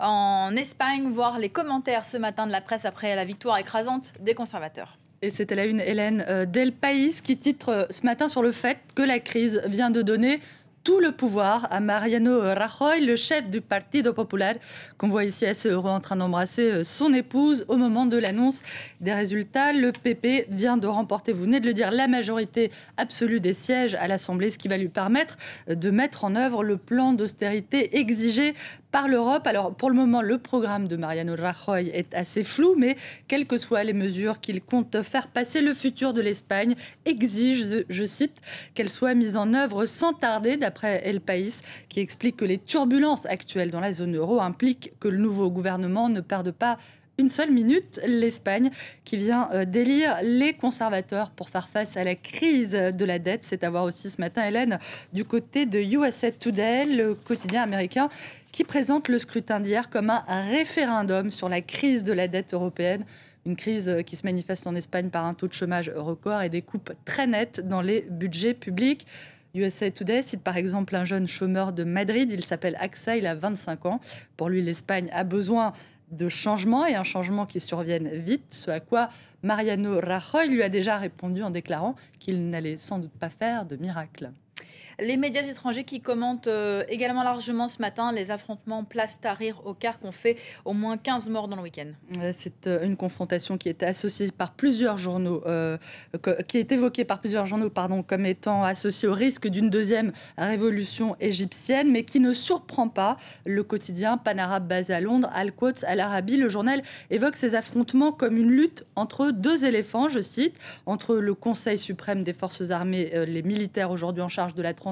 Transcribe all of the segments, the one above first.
en Espagne, voir les commentaires ce matin de la presse après la victoire écrasante des conservateurs. Et c'était la une, Hélène, d'El País qui titre ce matin sur le fait que la crise vient de donner tout le pouvoir à Mariano Rajoy, le chef du Partido Popular, qu'on voit ici assez heureux en train d'embrasser son épouse au moment de l'annonce des résultats. Le PP vient de remporter, vous venez de le dire, la majorité absolue des sièges à l'Assemblée, ce qui va lui permettre de mettre en œuvre le plan d'austérité exigé par l'Europe. Alors, pour le moment, le programme de Mariano Rajoy est assez flou, mais quelles que soient les mesures qu'il compte faire passer, le futur de l'Espagne exige, je cite, qu'elles soient mises en œuvre sans tarder, d'après El País, qui explique que les turbulences actuelles dans la zone euro impliquent que le nouveau gouvernement ne perde pas une seule minute. L'Espagne qui vient d'élire les conservateurs pour faire face à la crise de la dette. C'est à voir aussi ce matin, Hélène, du côté de USA Today, le quotidien américain, qui présente le scrutin d'hier comme un référendum sur la crise de la dette européenne. Une crise qui se manifeste en Espagne par un taux de chômage record et des coupes très nettes dans les budgets publics. USA Today cite par exemple un jeune chômeur de Madrid. Il s'appelle Axa, il a 25 ans. Pour lui, l'Espagne a besoin de changement et un changement qui survienne vite, ce à quoi Mariano Rajoy lui a déjà répondu en déclarant qu'il n'allait sans doute pas faire de miracle. Les médias étrangers qui commentent également largement ce matin les affrontements place Tahrir au Caire qu'ont fait au moins 15 morts dans le week-end. C'est une confrontation qui était associée par plusieurs journaux, qui est évoquée par plusieurs journaux, comme étant associée au risque d'une deuxième révolution égyptienne, mais qui ne surprend pas le quotidien panarabe basé à Londres, Al-Quds Al-Arabi. Le journal évoque ces affrontements comme une lutte entre deux éléphants, je cite, entre le Conseil suprême des forces armées, les militaires aujourd'hui en charge de la transition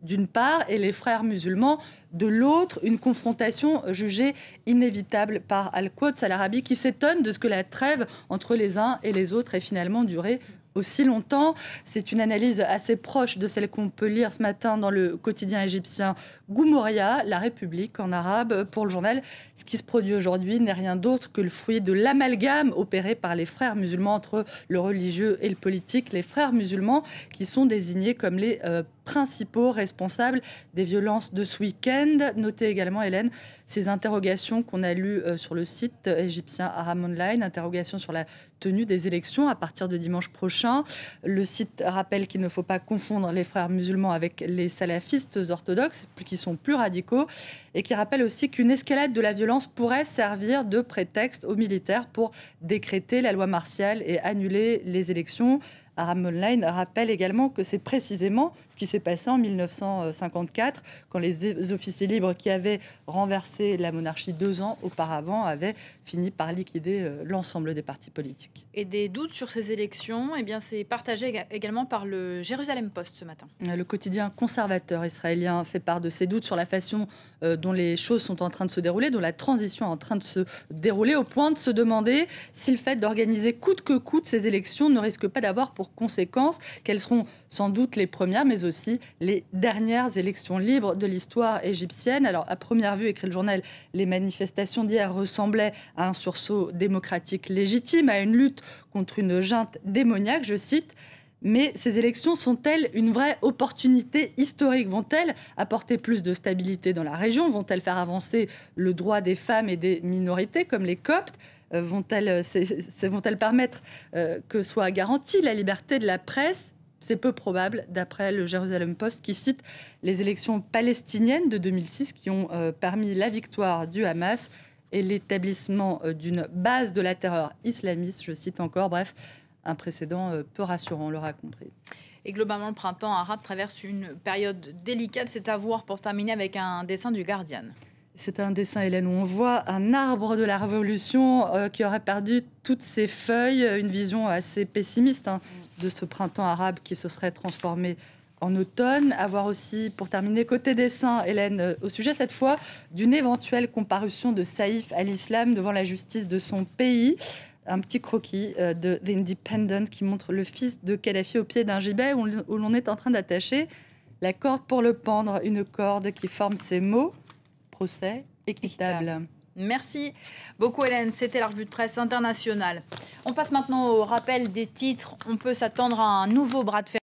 d'une part, et les frères musulmans de l'autre, une confrontation jugée inévitable par Al-Quds Al-Arabi qui s'étonne de ce que la trêve entre les uns et les autres ait finalement duré aussi longtemps. C'est une analyse assez proche de celle qu'on peut lire ce matin dans le quotidien égyptien Goumoria, La République en arabe. Pour le journal, ce qui se produit aujourd'hui n'est rien d'autre que le fruit de l'amalgame opéré par les frères musulmans entre le religieux et le politique. Les frères musulmans qui sont désignés comme les principaux responsables des violences de ce week-end. Notez également, Hélène, ces interrogations qu'on a lues sur le site égyptien Aram Online, interrogations sur la tenue des élections à partir de dimanche prochain. Le site rappelle qu'il ne faut pas confondre les frères musulmans avec les salafistes orthodoxes, qui sont plus radicaux, et qui rappelle aussi qu'une escalade de la violence pourrait servir de prétexte aux militaires pour décréter la loi martiale et annuler les élections. Aram Online rappelle également que c'est précisément ce qui s'est passé en 1954, quand les officiers libres qui avaient renversé la monarchie 2 ans auparavant avaient fini par liquider l'ensemble des partis politiques. Et des doutes sur ces élections, eh bien, c'est partagé également par le Jérusalem Post ce matin. Le quotidien conservateur israélien fait part de ses doutes sur la façon dont les choses sont en train de se dérouler, dont la transition est en train de se dérouler, au point de se demander si le fait d'organiser coûte que coûte ces élections ne risque pas d'avoir pour conséquence qu'elles seront sans doute les premières, mais aussi les dernières élections libres de l'histoire égyptienne. Alors, à première vue, écrit le journal, les manifestations d'hier ressemblaient à un sursaut démocratique légitime, à une lutte contre une junte démoniaque, je cite. Mais ces élections sont-elles une vraie opportunité historique? Vont-elles apporter plus de stabilité dans la région? Vont-elles faire avancer le droit des femmes et des minorités comme les Coptes? Vont-elles permettre que soit garantie la liberté de la presse? C'est peu probable, d'après le Jérusalem Post, qui cite les élections palestiniennes de 2006 qui ont permis la victoire du Hamas et l'établissement d'une base de la terreur islamiste, je cite encore, bref, un précédent peu rassurant, on l'aura compris. Et globalement, le printemps arabe traverse une période délicate. C'est à voir pour terminer avec un dessin du Guardian. C'est un dessin, Hélène, où on voit un arbre de la Révolution qui aurait perdu toutes ses feuilles. Une vision assez pessimiste de ce printemps arabe qui se serait transformé en automne. À voir aussi, pour terminer, côté dessin, Hélène, au sujet cette fois d'une éventuelle comparution de Saïf al-Islam devant la justice de son pays. Un petit croquis de The Independent qui montre le fils de Kadhafi au pied d'un gibet où l'on est en train d'attacher la corde pour le pendre. Une corde qui forme ces mots. Procès équitable. Merci beaucoup, Hélène. C'était la revue de presse internationale. On passe maintenant au rappel des titres. On peut s'attendre à un nouveau bras de fer